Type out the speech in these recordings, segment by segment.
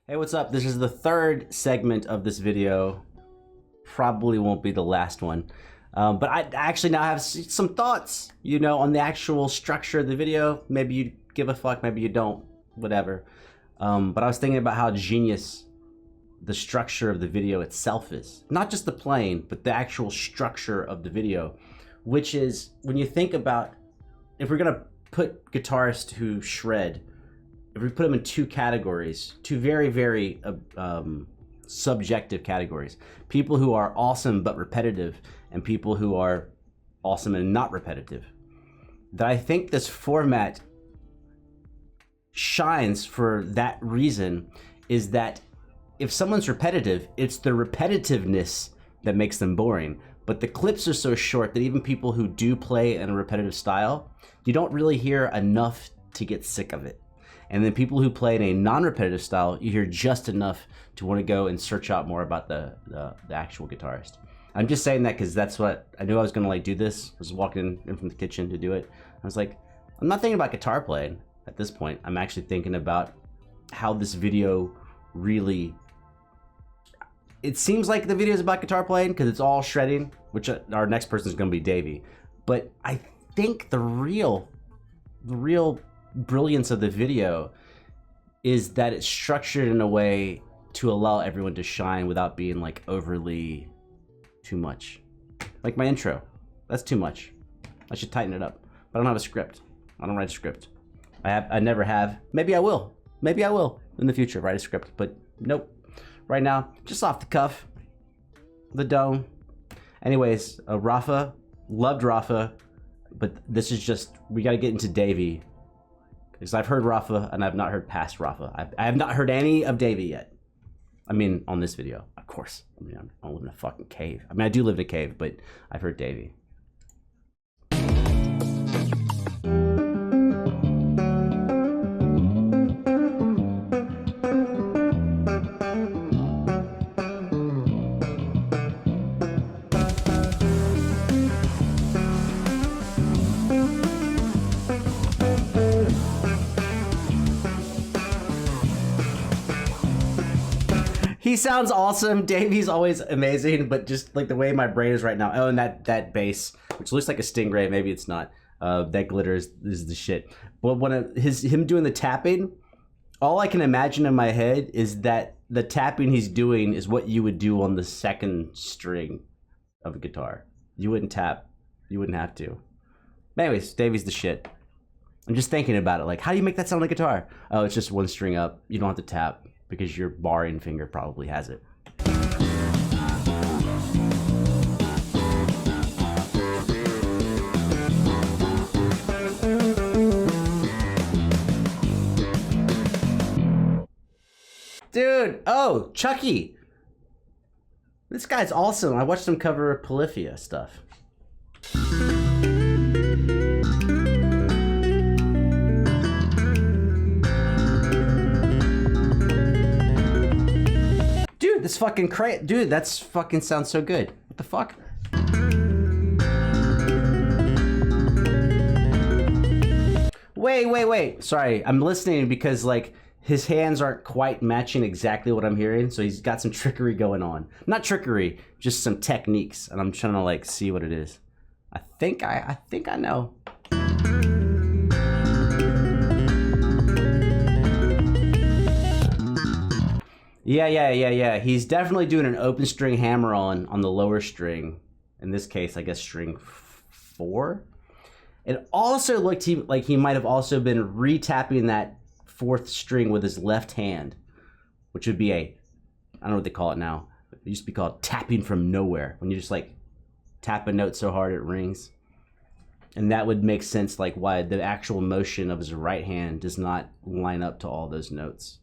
Hey, what's up? This is the third segment of this video. Probably won't be the last one. But I actually now have some thoughts, you know, on the actual structure of the video. Maybe you give a fuck, maybe you don't, whatever. But I was thinking about how genius the structure of the video itself is. Not just the playing, but the actual structure of the video. Which is, when you think about, if we're gonna put guitarists who shred, if we put them in two categories, two very, very subjective categories. People who are awesome but repetitive, and people who are awesome and not repetitive. That I think this format shines for that reason, is that if someone's repetitive, it's the repetitiveness that makes them boring. But the clips are so short that even people who do play in a repetitive style, you don't really hear enough to get sick of it. And then people who play in a non-repetitive style, you hear just enough to want to go and search out more about the actual guitarist. I'm just saying that because that's what I knew I was going to like do this. I was walking in from the kitchen to do it. I was like, I'm not thinking about guitar playing at this point. I'm actually thinking about how this video really... It seems like the video is about guitar playing because it's all shredding, which our next person is going to be Davey. But I think the real brilliance of the video is that it's structured in a way to allow everyone to shine without being like overly too much. Like my intro, that's too much. I should tighten it up. But I don't have a script. I don't write a script. I never have. Maybe I will. Maybe I will in the future write a script, but nope. Right now, just off the cuff, the dome. Anyways, Rafa, loved Rafa, but this is just, we gotta get into Davey. Because I've heard Rafa, and I've not heard past Rafa. I have not heard any of Davey yet. I mean, on this video, of course. I mean, I don't live in a fucking cave. I mean, I do live in a cave, but I've heard Davey. He sounds awesome. Davey's always amazing, but just like the way my brain is right now. Oh, and that bass, which looks like a Stingray, maybe it's not. That glitter is the shit. But when him doing the tapping, all I can imagine in my head is that the tapping he's doing is what you would do on the second string of a guitar. You wouldn't tap. You wouldn't have to. But anyways, Davey's the shit. I'm just thinking about it. Like, how do you make that sound like a guitar? Oh, it's just one string up. You don't have to tap, because your barring finger probably has it. Dude, oh, Chucky. This guy's awesome. I watched him cover Polyphia stuff. This fucking dude, that's fucking sounds so good. What the fuck? Wait. Sorry, I'm listening because like his hands aren't quite matching exactly what I'm hearing, so he's got some trickery going on. Not trickery, just some techniques, and I'm trying to like see what it is. I think I know. Yeah. He's definitely doing an open string hammer on the lower string. In this case, I guess string 4. It also looked like he might have also been re-tapping that 4th string with his left hand, which would be I don't know what they call it now. It used to be called tapping from nowhere, when you just like tap a note so hard it rings. And that would make sense, like why the actual motion of his right hand does not line up to all those notes.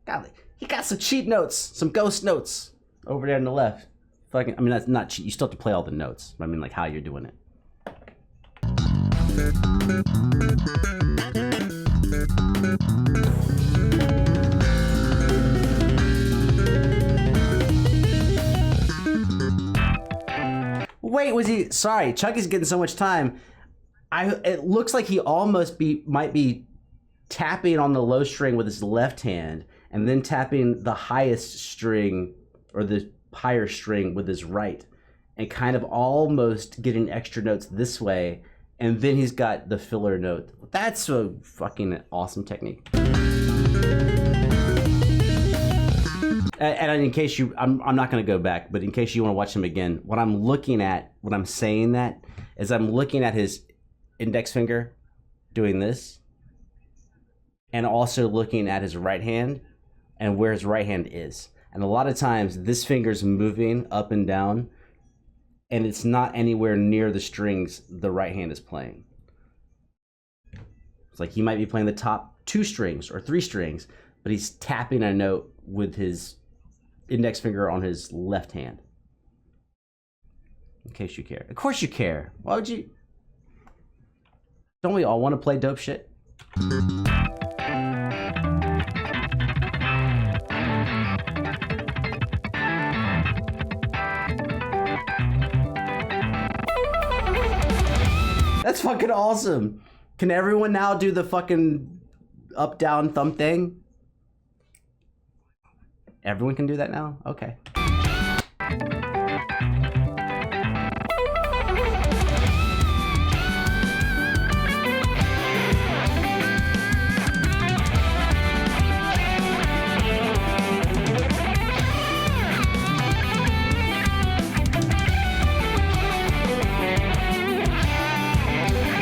God, he got some cheat notes, some ghost notes over there on the left. Fucking, I mean, that's not cheat. You still have to play all the notes. I mean, like how you're doing it. Wait, was he? Sorry, Chucky's getting so much time. It looks like he almost might be tapping on the low string with his left hand and then tapping the highest string or the higher string with his right and kind of almost getting extra notes this way, and then he's got the filler note. That's a fucking awesome technique. And in case you, I'm not going to go back, but in case you want to watch him again, what I'm looking at, what I'm saying that, is I'm looking at his index finger doing this, and also looking at his right hand and where his right hand is. And a lot of times this finger's moving up and down, and it's not anywhere near the strings the right hand is playing. It's like he might be playing the top 2 strings or 3 strings, but he's tapping a note with his index finger on his left hand. In case you care. Of course you care. Why would you? Don't we all want to play dope shit? That's fucking awesome. Can everyone now do the fucking up, down, thumb thing? Everyone can do that now? Okay.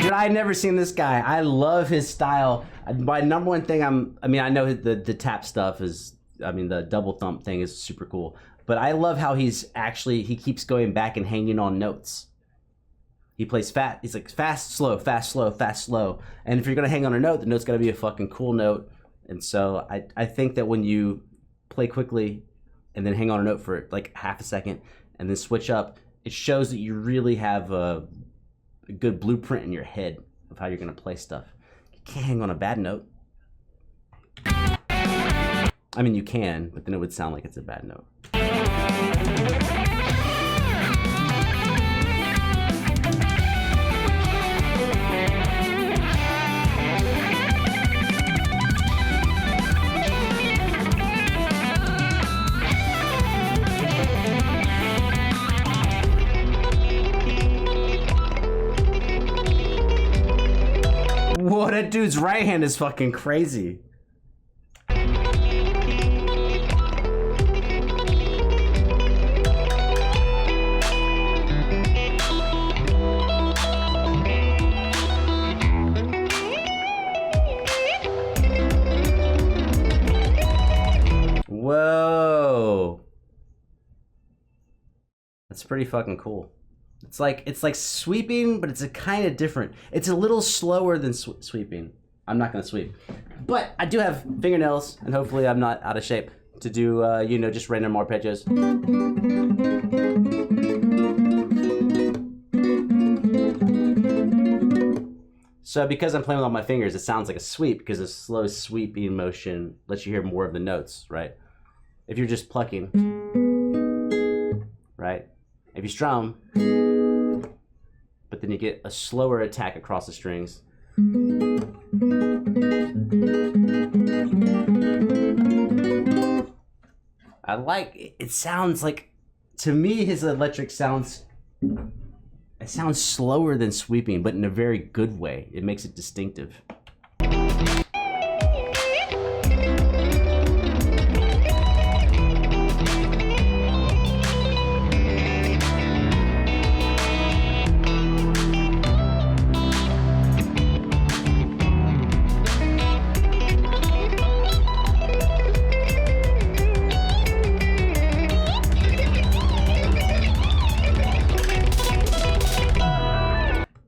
Dude, I never seen this guy. I love his style. My number one thing, I mean, I know the tap stuff is, I mean, the double thump thing is super cool, but I love how he keeps going back and hanging on notes. He plays fast, he's like fast, slow, fast, slow, fast, slow. And if you're gonna hang on a note, the note's gotta be a fucking cool note. And so I think that when you play quickly and then hang on a note for like half a second and then switch up, it shows that you really have a good blueprint in your head of how you're gonna play stuff. You can't hang on a bad note. I mean, you can, but then it would sound like it's a bad note. Whoa, that dude's right hand is fucking crazy. Whoa. That's pretty fucking cool. It's like sweeping, but it's a kind of different. It's a little slower than sweeping. I'm not gonna sweep, but I do have fingernails, and hopefully I'm not out of shape to do, you know, just random arpeggios. So because I'm playing with all my fingers, it sounds like a sweep because a slow sweeping motion lets you hear more of the notes, right? If you're just plucking, right? If you strum, but then you get a slower attack across the strings. I like, it sounds like, to me his electric sounds, it sounds slower than sweeping, but in a very good way. It makes it distinctive.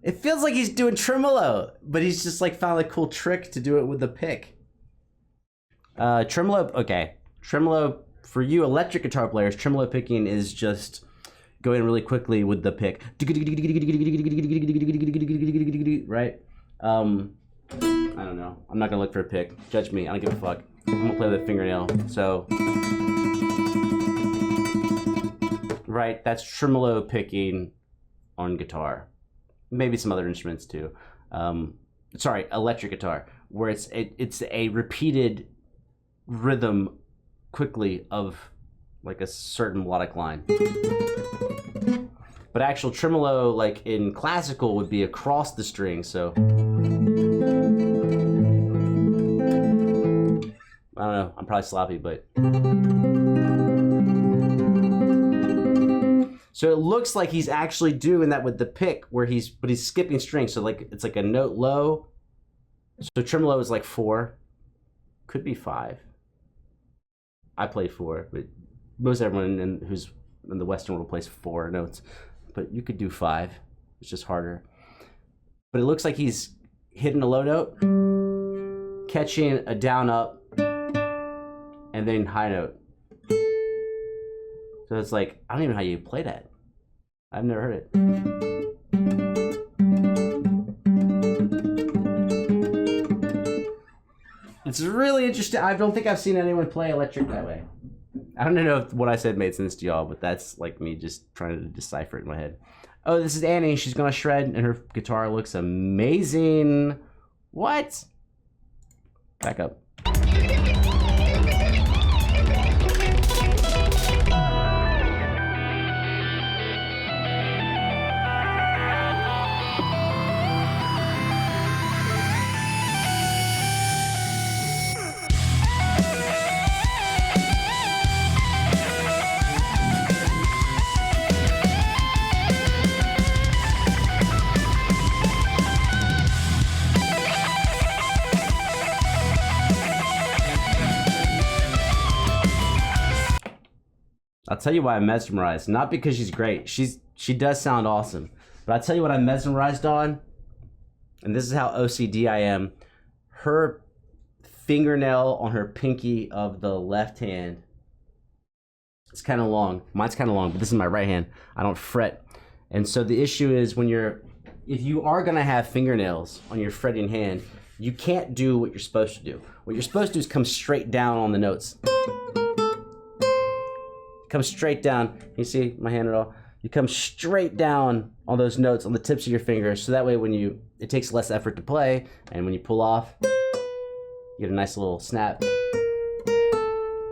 It feels like he's doing tremolo, but he's just like found a cool trick to do it with the pick. Tremolo, okay. Tremolo, for you electric guitar players, tremolo picking is just going really quickly with the pick. Right? I don't know. I'm not gonna look for a pick. Judge me, I don't give a fuck. I'm gonna play with a fingernail, so. Right, that's tremolo picking on guitar. Maybe some other instruments too. Sorry, electric guitar. where it's a repeated rhythm quickly of like a certain melodic line. But actual tremolo, like in classical, would be across the string, so. I don't know, I'm probably sloppy, but. So it looks like he's actually doing that with the pick, where he's skipping strings, so like it's like a note low. So tremolo is like 4, could be 5. I play 4, but most everyone who's in the Western world plays 4 notes. But you could do 5, it's just harder. But it looks like he's hitting a low note, catching a down up, and then high note. So it's like, I don't even know how you play that. I've never heard it. It's really interesting. I don't think I've seen anyone play electric that way. I don't know if what I said made sense to y'all, but that's like me just trying to decipher it in my head. Oh, this is Annie. She's gonna shred, and her guitar looks amazing. What? Back up. I'll tell you why I'm mesmerized. Not because she's great. She does sound awesome. But I'll tell you what I'm mesmerized on. And this is how OCD I am. Her fingernail on her pinky of the left hand. It's kind of long. Mine's kind of long, but this is my right hand. I don't fret. And so the issue is if you are going to have fingernails on your fretting hand, you can't do what you're supposed to do. What you're supposed to do is come straight down on the notes. Come straight down. You see my hand at all? You come straight down on those notes on the tips of your fingers, so that way it takes less effort to play, and when you pull off, you get a nice little snap.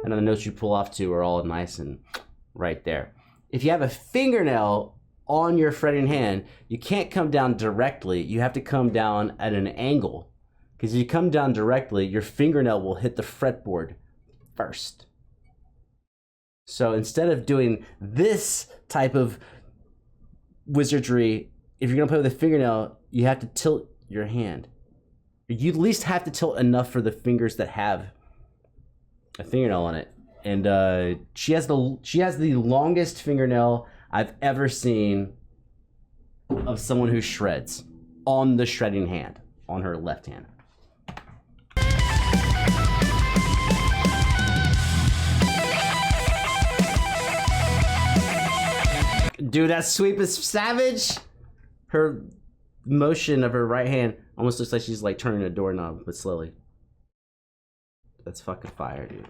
And then the notes you pull off to are all nice and right there. If you have a fingernail on your fretting hand, you can't come down directly. You have to come down at an angle, because if you come down directly, your fingernail will hit the fretboard first. So instead of doing this type of wizardry, if you're gonna play with a fingernail, you have to tilt your hand. You at least have to tilt enough for the fingers that have a fingernail on it. And she has the longest fingernail I've ever seen of someone who shreds on the shredding hand, on her left hand. Dude, that sweep is savage. Her motion of her right hand almost looks like she's like turning a doorknob, but slowly. That's fucking fire, dude.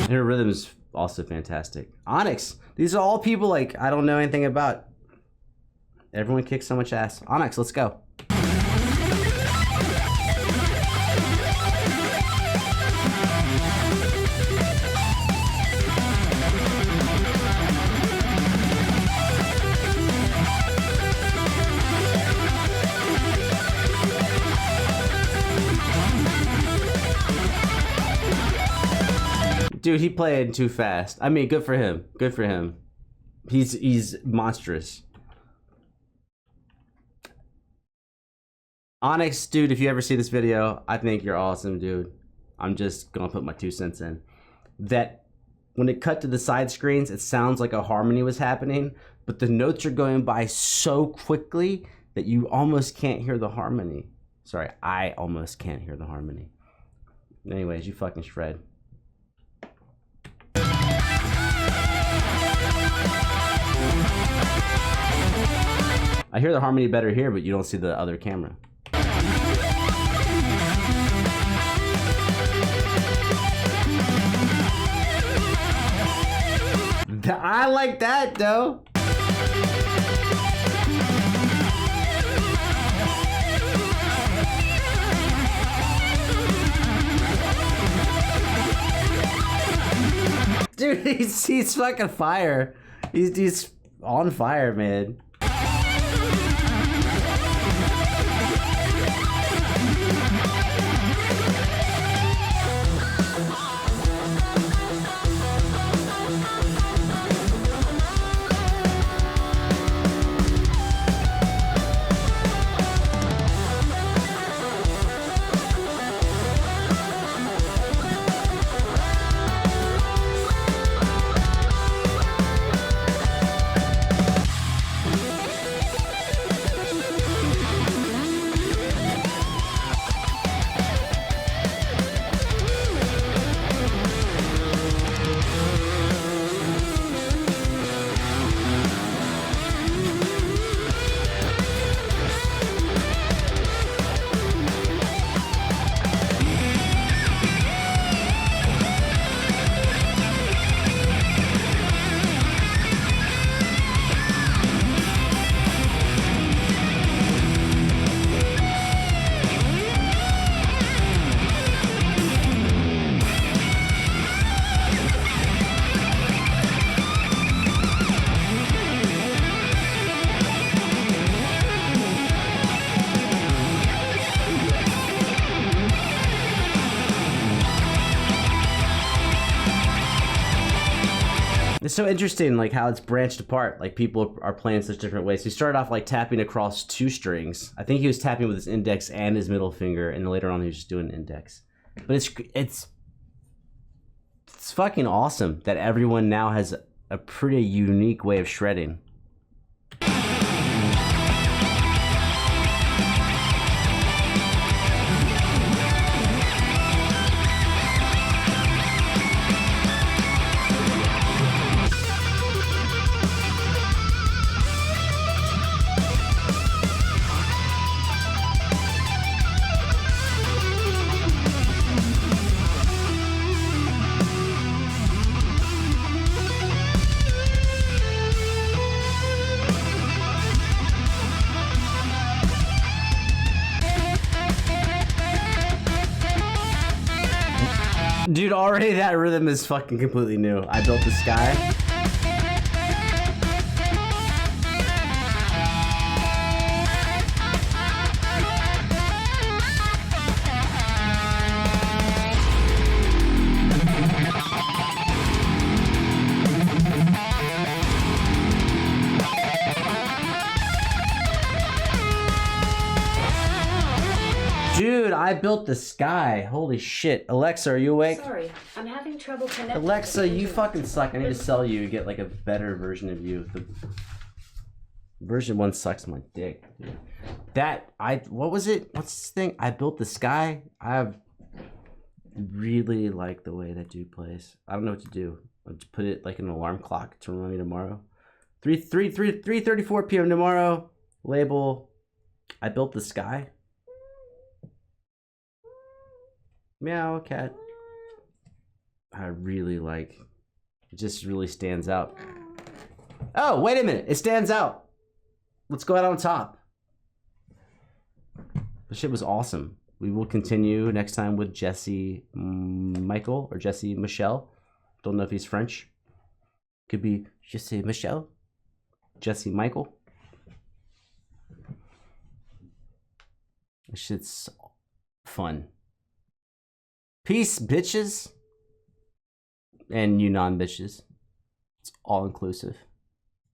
And her rhythm is also fantastic. Onyx, these are all people like I don't know anything about. Everyone kicks so much ass. Onyx, let's go. Dude, he played too fast. I mean, good for him. Good for him. He's monstrous. Onyx, dude, if you ever see this video, I think you're awesome, dude. I'm just gonna put my 2 cents in. That when it cut to the side screens, it sounds like a harmony was happening, but the notes are going by so quickly that you almost can't hear the harmony. Sorry, I almost can't hear the harmony. Anyways, you fucking shred. I hear the harmony better here, but you don't see the other camera. I like that though. Dude, he's fucking fire. He's on fire, man. It's so interesting, like how it's branched apart. Like people are playing such different ways. He started off like tapping across 2 strings. I think he was tapping with his index and his middle finger, and then later on he was just doing index. But it's fucking awesome that everyone now has a pretty unique way of shredding. Dude, already that rhythm is fucking completely new. I Built the Sky. Dude, I Built the Sky. Holy shit. Alexa, are you awake? Sorry, I'm having trouble connecting. Alexa, you fucking suck. I need to sell you and get like a better version of you. The version 1 sucks my dick, dude. What was it? What's this thing? I Built the Sky. I really like the way that dude plays. I don't know what to do. I'll just put it like an alarm clock to remind me tomorrow. 3:34 p.m. tomorrow. Label I Built the Sky. Meow cat. I really like it, just really stands out. Oh, wait a minute, it stands out. Let's go out on top. The shit was awesome. We will continue next time with Jesse Michael or Jesse Michelle. Don't know if he's French. Could be Jesse Michelle, Jesse Michael. This shit's fun. Peace, bitches. And you non-bitches. It's all inclusive.